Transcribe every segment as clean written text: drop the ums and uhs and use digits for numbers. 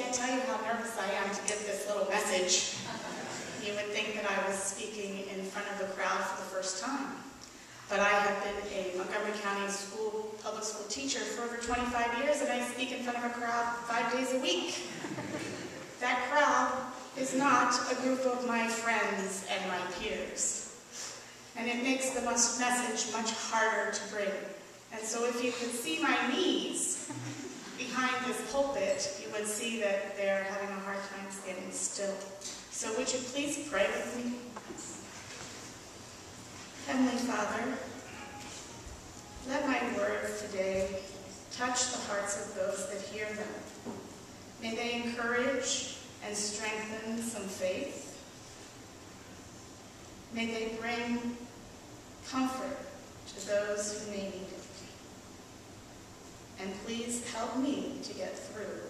can't tell you how nervous I am to give this little message. You would think that I was speaking in front of the crowd for the first time. But I have been a Montgomery County public school teacher for over 25 years, and I speak in front of a crowd 5 days a week. That crowd is not a group of my friends and my peers. And it makes the message much harder to bring. And so if you could see my knees behind this pulpit, you would see that they're having a hard time standing still. So would you please pray with me? Heavenly Father, let my words today touch the hearts of those that hear them. May they encourage and strengthen some faith. May they bring comfort to those who may need it. And please help me to get through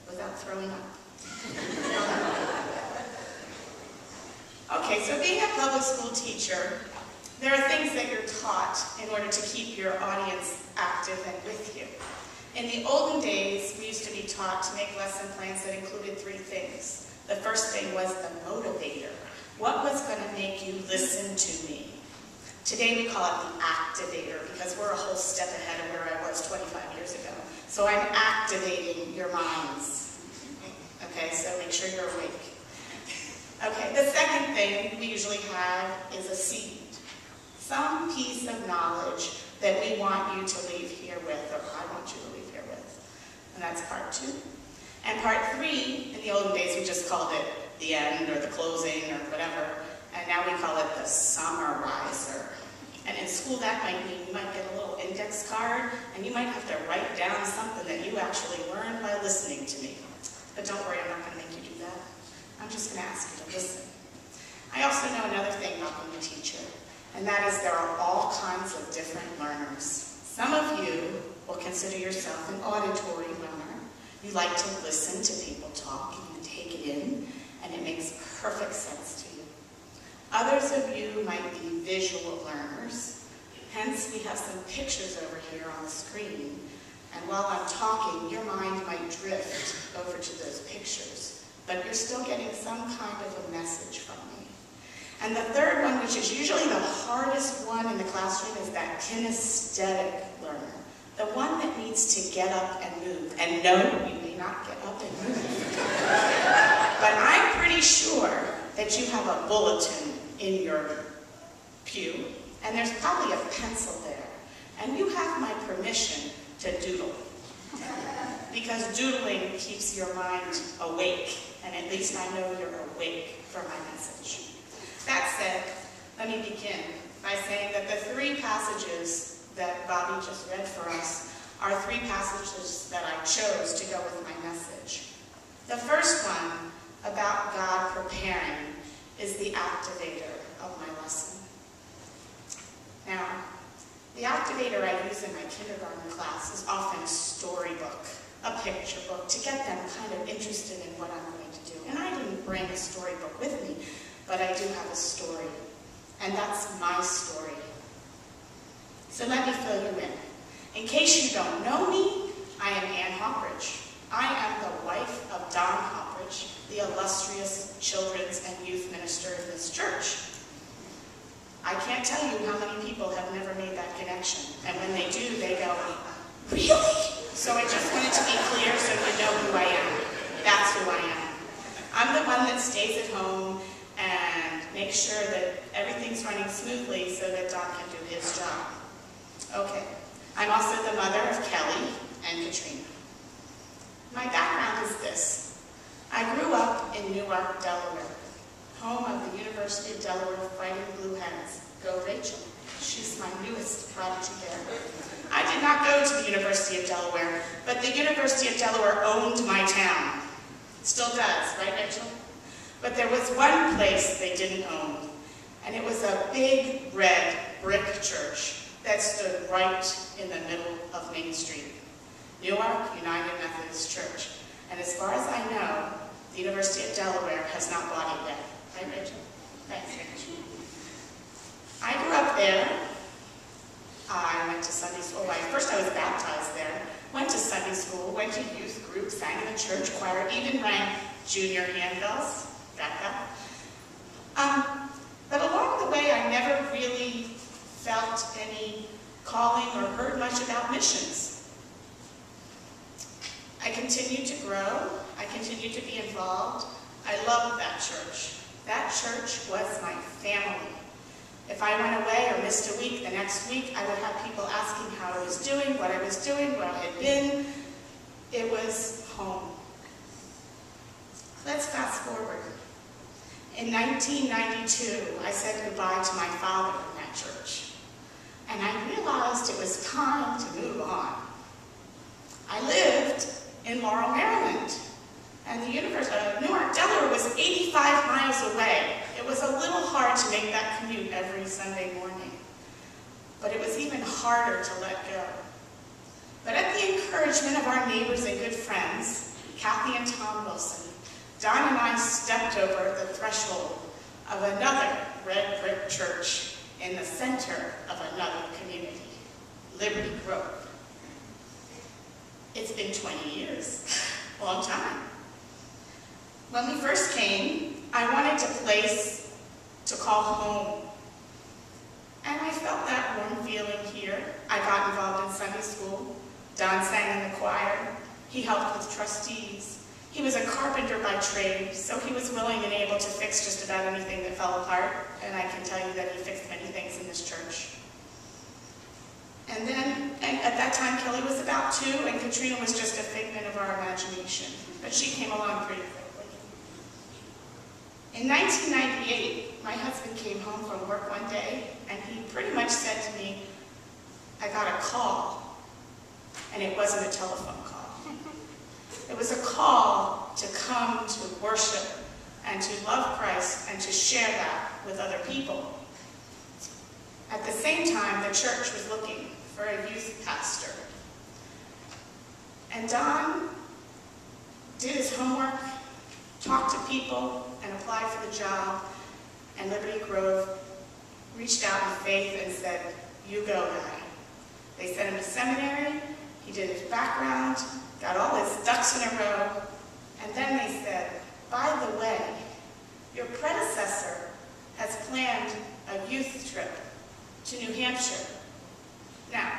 without throwing up. Okay, so being a public school teacher, there are things that you're taught in order to keep your audience active and with you. In the olden days, we used to be taught to make lesson plans that included 3 things. The first thing was the motivator. What was going to make you listen to me? Today we call it the activator because we're a whole step ahead of where I was 25 years ago. So I'm activating your minds. Okay, so make sure you're awake. Okay, the second thing we usually have is a seed. Some piece of knowledge that we want you to leave here with, or I want you to leave here with. And that's part 2. And part 3, in the olden days we just called it the end or the closing or whatever, and now we call it the summarizer. And in school that might mean you might get a little index card and you might have to write down something that you actually learned by listening to me. But don't worry, I'm not going to make you do that. I'm just going to ask you to listen. I also know another thing about being a teacher, and that is there are all kinds of different learners. Some of you will consider yourself an auditory learner. You like to listen to people talk and you take it in, and it makes perfect sense to you. Others of you might be visual learners. Hence, we have some pictures over here on the screen. And while I'm talking, your mind might drift over to those pictures, but you're still getting some kind of a message from me. And the third one, which is usually the hardest one in the classroom, is that kinesthetic learner. The one that needs to get up and move. And no, you may not get up and move. But I'm pretty sure that you have a bulletin in your pew, and there's probably a pencil there. And you have my permission to doodle. Because doodling keeps your mind awake, and at least I know you're awake for my message. That said, let me begin by saying that the 3 passages that Bobby just read for us are 3 passages that I chose to go with my message. The first one, about God preparing, is the activator of my lesson. Now, the activator I use in my kindergarten class is often a storybook, a picture book, to get them kind of interested in what I'm going to do. And I didn't bring a storybook with me, but I do have a story. And that's my story. So let me fill you in. In case you don't know me, I am Ann Hauprich. I am the wife of Don Hauprich, the illustrious children's and youth minister of this church. I can't tell you how many people have never made that connection. And when they do, they go, really? So I just wanted to be clear so you know who I am. That's who I am. I'm the one that stays at home and makes sure that everything's running smoothly so that Don can do his job. Okay. I'm also the mother of Kelly and Katrina. My background is this. I grew up in Newark, Delaware, home of the University of Delaware Fighting Blue Hens. Go Rachel. She's my newest prodigy there. I did not go to the University of Delaware, but the University of Delaware owned my town. Still does, right, Rachel? But there was one place they didn't own, and it was a big red brick church that stood right in the middle of Main Street. Newark United Methodist Church. And as far as I know, the University of Delaware has not bought it yet. Right, Rachel? Thanks, Rachel. I grew up there. I went to Sunday school. First I was baptized there. Went to Sunday school, went to youth groups, sang in the church choir, even rang junior handbells, back. But along the way, I never really felt any calling or heard much about missions. I continued to grow. I continued to be involved. I loved that church. That church was my family. If I went away or missed a week, the next week I would have people asking how I was doing, what I was doing, where I had been. It was home. Let's fast forward. In 1992, I said goodbye to my father in that church. And I realized it was time to move on. I lived in Laurel, Maryland. And the University of Newark, Delaware was 85 miles away. It was a little hard to make that commute every Sunday morning. But it was even harder to let go. But at the encouragement of our neighbors and good friends, Kathy and Tom Wilson, Don and I stepped over the threshold of another red brick church in the center of another community, Liberty Grove. It's been 20 years, a long time. When we first came, I wanted a place to call home. And I felt that warm feeling here. I got involved in Sunday school. Don sang in the choir. He helped with trustees. He was a carpenter by trade, so he was willing and able to fix just about anything that fell apart. And I can tell you that he fixed many things in this church. And at that time, Kelly was about 2, and Katrina was just a figment of our imagination. But she came along pretty quickly. In 1998, my husband came home from work one day, and he pretty much said to me, I got a call, and it wasn't a telephone call. It was a call to come to worship and to love Christ and to share that with other people. At the same time, the church was looking for a youth pastor. And Don did his homework, talked to people, and applied for the job, and Liberty Grove reached out in faith and said, you go, guy. They sent him to seminary, he did his background, got all his ducks in a row, and then they said, by the way, your predecessor has planned a youth trip to New Hampshire. Now,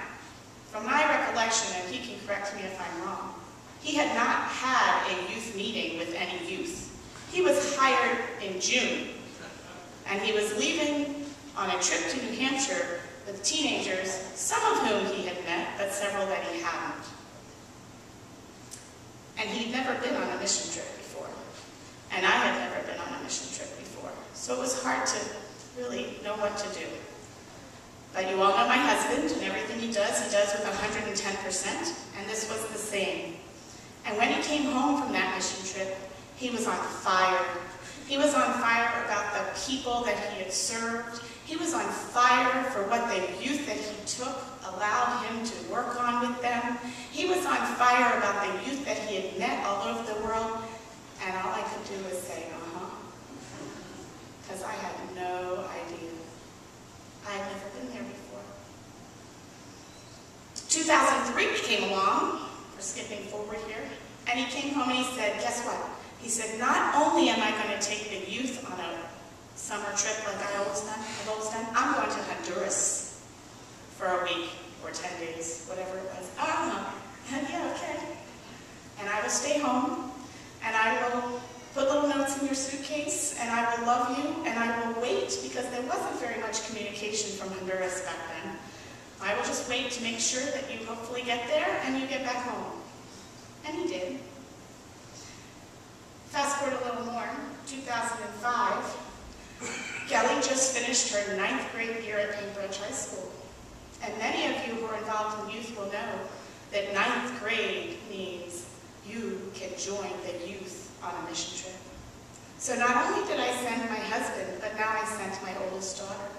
from my recollection, and he can correct me if I'm wrong, he had not had a youth meeting with any youth. He was hired in June, and he was leaving on a trip to New Hampshire with teenagers, some of whom he had met, but several that he hadn't. And he'd never been on a mission trip before, and I had never been on a mission trip before, so it was hard to really know what to do. But you all know my husband, and everything he does with 110%, and this was the same. And when he came home from that mission trip, he was on fire. He was on fire about the people that he had served. He was on fire for what the youth that he took allowed him to work on with them. He was on fire about the youth that he had met all over the world. And all I could do was say, because I had no idea. I had never been there before. 2003 came along. We're skipping forward here. And he came home and he said, guess what? He said, not only am I going to take the youth on a summer trip like I've always done, I'm going to Honduras for a week or 10 days, whatever it was. I don't know. Yeah, okay. And I will stay home, and I will put little notes in your suitcase, and I will love you, and I will wait, because there wasn't very much communication from Honduras back then. I will just wait to make sure that you hopefully get there and you get back home. And he did. Fast forward a little more, 2005, Kelly just finished her 9th grade year at Paintbrush High School. And many of you who are involved in youth will know that 9th grade means you can join the youth on a mission trip. So not only did I send my husband, but now I sent my oldest daughter.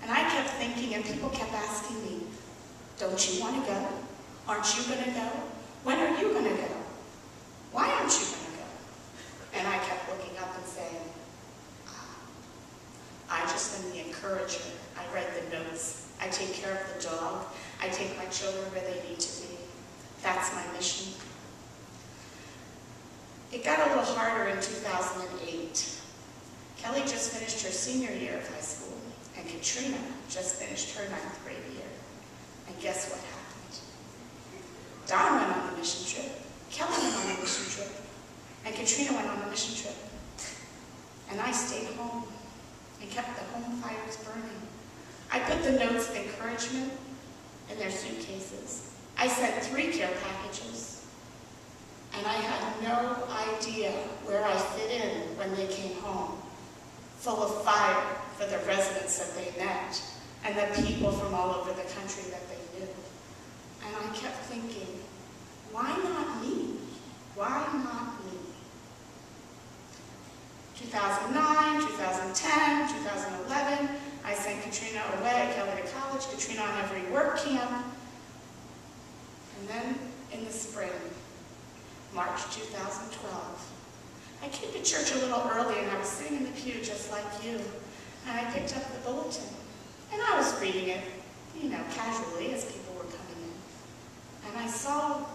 And I kept thinking, and people kept asking me, don't you want to go? Aren't you going to go? When are you going to go? Why aren't you going to go? And I kept looking up and saying, I just am the encourager. I write the notes. I take care of the dog. I take my children where they need to be. That's my mission. It got a little harder in 2008. Kelly just finished her senior year of high school, and Katrina just finished her 9th grade year. And guess what happened? Don went on the mission trip, Kelly went on the mission trip, and Katrina went on the mission trip. And I stayed home and kept the home fires burning. I put the notes of encouragement in their suitcases. I sent 3 care packages. And I had no idea where I fit in when they came home, full of fire for the residents that they met and the people from all over the country that they knew. And I kept thinking, why not me? Why not me? 2009, 2010, 2011, I sent Katrina away, Kelly to college, Katrina on every work camp. And then in the spring, March 2012, I came to church a little early and I was sitting in the pew just like you. And I picked up the bulletin. And I was reading it, you know, casually as people were coming in. And I saw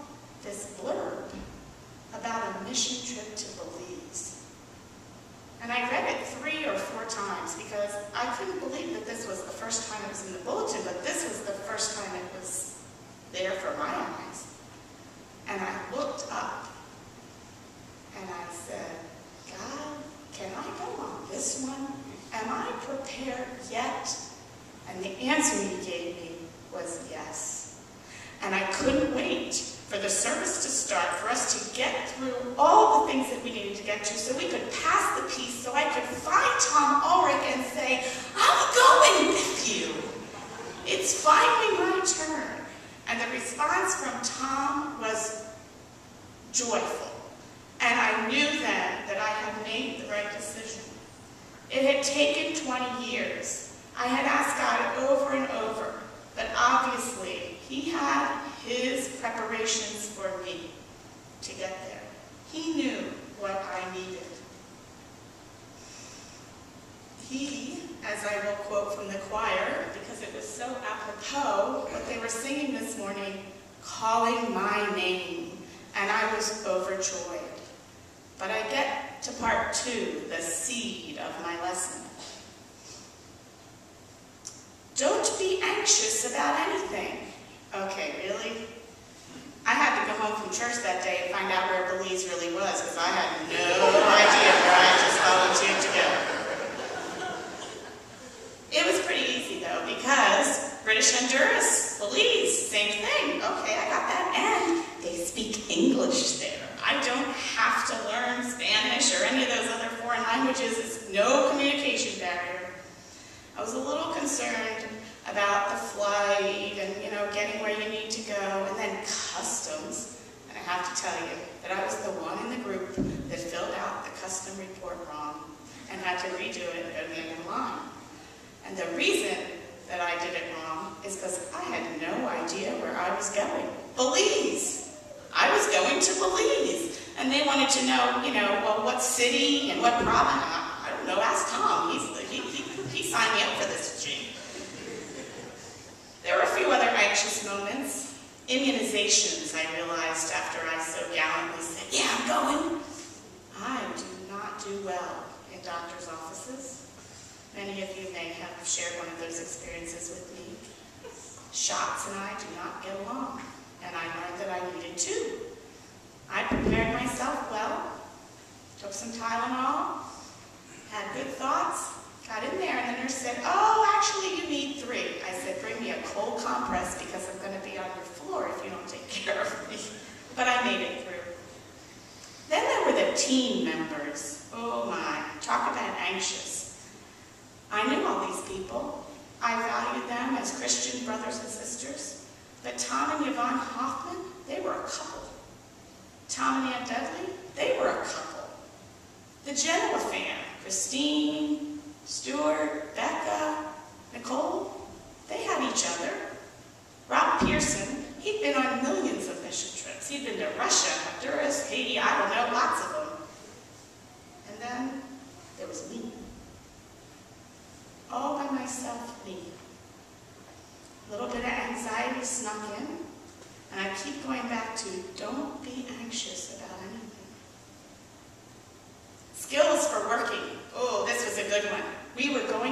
this blurb about a mission trip to Belize. And I read it 3 or 4 times because I couldn't believe that this was the first time it was in the bulletin, but this was the first time it was there for my eyes. And I looked up and I said, God, can I go on this one? Am I prepared yet? And the answer he gave me was yes. And I couldn't wait for the service to start, for us to get through all the things that we needed to get to so we could pass the peace, so I could find Tom Ulrich and say, I'm going with you. It's finally my turn. And the response from Tom was joyful. And I knew then that I had made the right decision. It had taken 20 years. I had asked God over and over, but obviously he had his preparations for me to get there. He knew what I needed. He, as I will quote from the choir, because it was so apropos, what they were singing this morning, calling my name, and I was overjoyed. But I get to part 2, the seed of my lesson. Don't be anxious about anything. Okay, really? I had to go home from church that day and find out where Belize really was, because I had no idea where I just volunteered to go. It was pretty easy, though, because British Honduras, Belize, same thing. Okay, I got that. And they speak English there. I don't have to learn Spanish or any of those other foreign languages. It's no communication barrier. I was a little concerned about the flight and, you know, getting where you need to go, and then customs. And I have to tell you that I was the one in the group that filled out the custom report wrong and had to redo it and go to the end of the line. And the reason that I did it wrong is because I had no idea where I was going. Belize! I was going to Belize. And they wanted to know, you know, well, what city and what province? I don't know, ask Tom. He signed me up for this G. There were a few other anxious moments. Immunizations, I realized after I so gallantly said, yeah, I'm going. I do not do well in doctor's offices. Many of you may have shared one of those experiences with me. Shots and I do not get along, and I learned that I needed to. I prepared myself well, took some Tylenol, had good thoughts, got in there, and the nurse said, oh, actually you need 3. I said, bring me a cold compress because I'm going to be on your floor if you don't take care of me. But I made it through. Then there were the team members. Oh my, talk about anxious. I knew all these people. I valued them as Christian brothers and sisters. But Tom and Yvonne Hoffman, they were a couple. Tom and Aunt Dudley, they were a couple. The Genoa fam, Christine, Stuart, Becca, Nicole, they had each other. Rob Pearson, he'd been on millions of mission trips. He'd been to Russia, Honduras, Haiti, I don't know, lots of them. And then there was me. All by myself, me. A little bit of anxiety snuck in, and I keep going back to, don't be anxious about anything.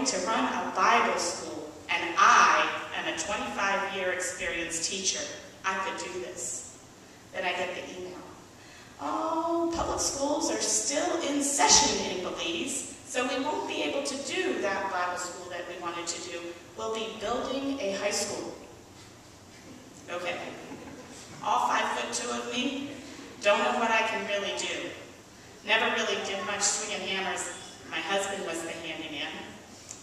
to run a Bible school, and I am a 25-year experienced teacher. I could do this. Then I get the email. Oh, public schools are still in session in Belize, so we won't be able to do that Bible school that we wanted to do. We'll be building a high school. Okay. All 5'2" of me, don't know what I can really do. Never really did much swinging hammers. My husband was the handyman.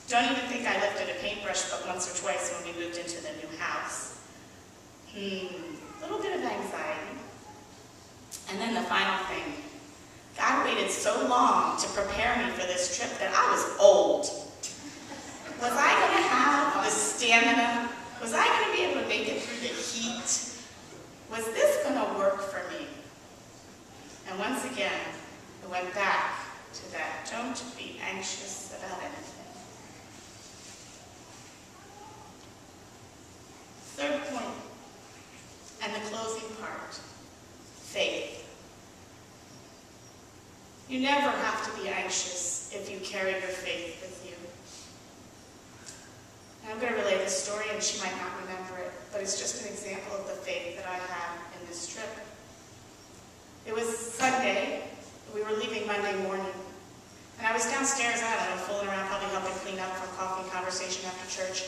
Don't even think I lifted a paintbrush but once or twice when we moved into the new house. Little bit of anxiety. And then the final thing. God waited so long to prepare me for this trip that I was old. Was I going to have the stamina? Was I going to be able to make it through the heat? Was this going to work for me? And once again, I went back to that, don't be anxious about anything. Third point, and the closing part, faith. You never have to be anxious if you carry your faith with you. And I'm going to relay this story, and she might not remember it, but it's just an example of the faith that I had in this trip. It was Sunday. We were leaving Monday morning. And I was downstairs, I don't know, fooling around, probably helping clean up from coffee and conversation after church.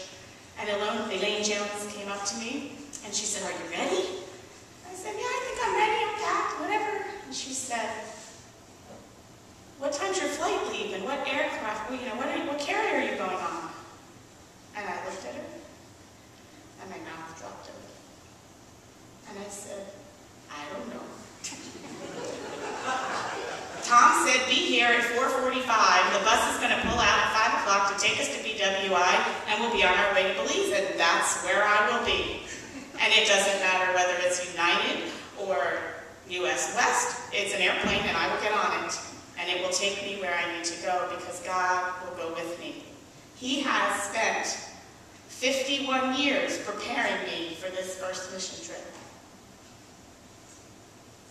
And Elaine Jones came up to me, and she said, "Are you ready?" I said, "Yeah, I think I'm ready, I'm packed, whatever." And she said, "What time's your flight leave, and what aircraft, what carrier are you going on?" And I looked at her, and my mouth dropped open. And I said, "I don't know." Tom said, "Be here at 4:45. The bus is going to pull out at 5 o'clock to take us to BWI, and we'll be on our way to Belize, and that's where I will be. And it doesn't matter whether it's United or U.S. West. It's an airplane, and I will get on it, and it will take me where I need to go because God will go with me. He has spent 51 years preparing me for this first mission trip."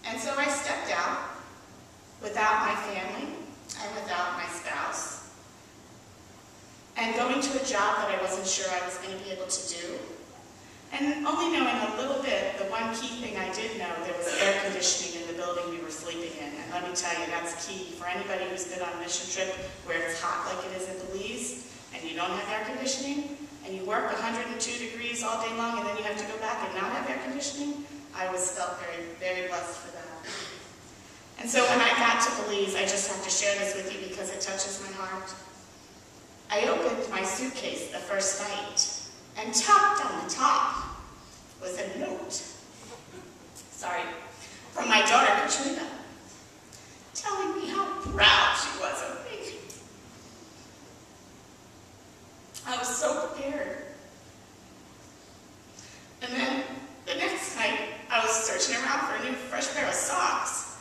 And so I stepped out without my family and without my spouse, and going to a job that I wasn't sure I was going to be able to do. And only knowing a little bit, the one key thing I did know, there was air conditioning in the building we were sleeping in. And let me tell you, that's key. For anybody who's been on a mission trip where it's hot like it is in Belize, and you don't have air conditioning, and you work 102 degrees all day long, and then you have to go back and not have air conditioning, I felt very, very blessed for that. And so when I got to Belize, I just have to share this with you because it touches my heart. I opened my suitcase the first night, and tucked on the top was a note, from my daughter Katrina, telling me how proud she was of me. I was so prepared. And then the next night, I was searching around for a new fresh pair of socks,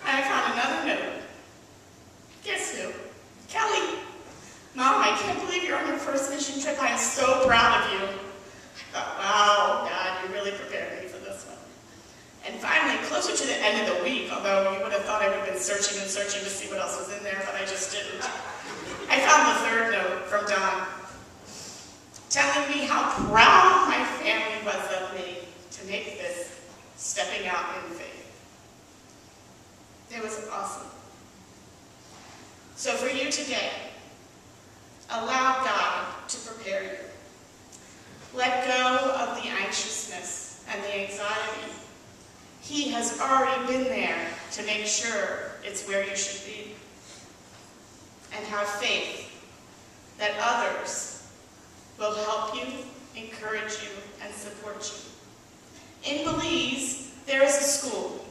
and I found another note. Guess who? Kelly. "Mom, I can't believe you're on your first mission trip. I am so proud of you." I thought, wow, God, you really prepared me for this one. And finally, closer to the end of the week, although you would have thought I would have been searching and searching to see what else was in there, but I just didn't, I found the third note from Don, telling me how proud my family was of me to make this stepping out in faith. It was awesome. So for you today, allow God to prepare you. Let go of the anxiousness and the anxiety. He has already been there to make sure it's where you should be. And have faith that others will help you, encourage you, and support you. In Belize, there is a school.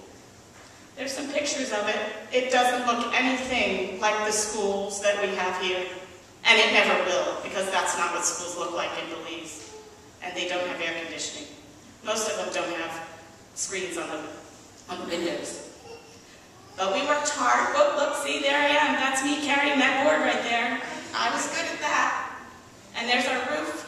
There's some pictures of it. It doesn't look anything like the schools that we have here. And it never will, because that's not what schools look like in Belize. And they don't have air conditioning. Most of them don't have screens on the windows. But we worked hard. Look, see, there I am. That's me carrying that board right there. I was good at that. And there's our roof.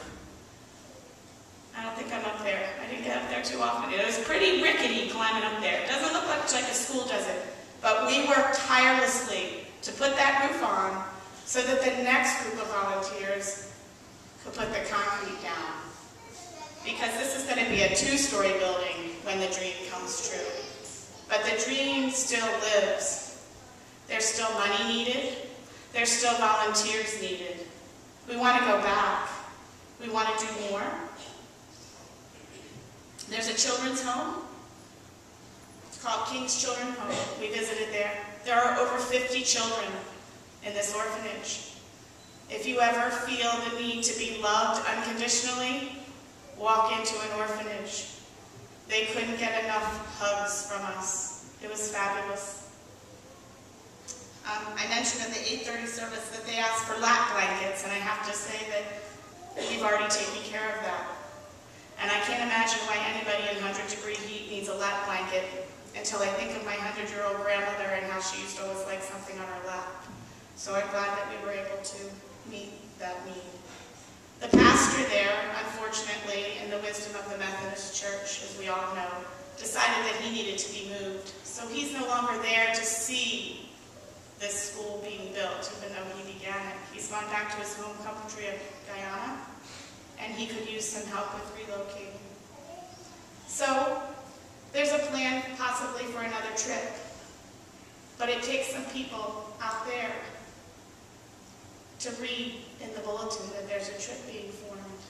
I don't think I'm up there. I didn't get up there too often. It was pretty rickety climbing up there. It doesn't look much like a school, does it? But we worked tirelessly to put that roof on so that the next group of volunteers could put the concrete down. Because this is going to be a 2-story building when the dream comes true. But the dream still lives. There's still money needed. There's still volunteers needed. We want to go back. We want to do more. There's a children's home. It's called King's Children's Home. We visited there. There are over 50 children in this orphanage. If you ever feel the need to be loved unconditionally, walk into an orphanage. They couldn't get enough hugs from us. It was fabulous. I mentioned at the 8:30 service that they asked for lap blankets, and I have to say that we've already taken care of that. And I can't imagine why anybody in 100-degree heat needs a lap blanket until I think of my 100-year-old grandmother and how she used to always like something on her lap. So I'm glad that we were able to meet that need. The pastor there, unfortunately, in the wisdom of the Methodist Church, as we all know, decided that he needed to be moved. So he's no longer there to see this school being built, even though he began it. He's gone back to his home country of Guyana, and he could use some help with relocating. So there's a plan possibly for another trip, but it takes some people out there to read in the bulletin that there's a trip being formed,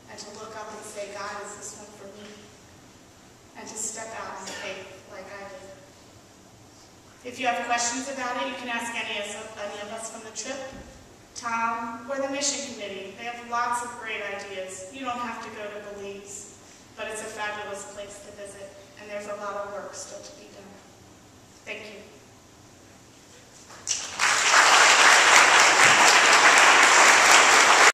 and to look up and say, God, is this one for me? And to step out in faith like I did. If you have questions about it, you can ask any of us from the trip, Tom, or the mission committee. They have lots of great ideas. You don't have to go to Belize, but it's a fabulous place to visit, and there's a lot of work still to be done. Thank you.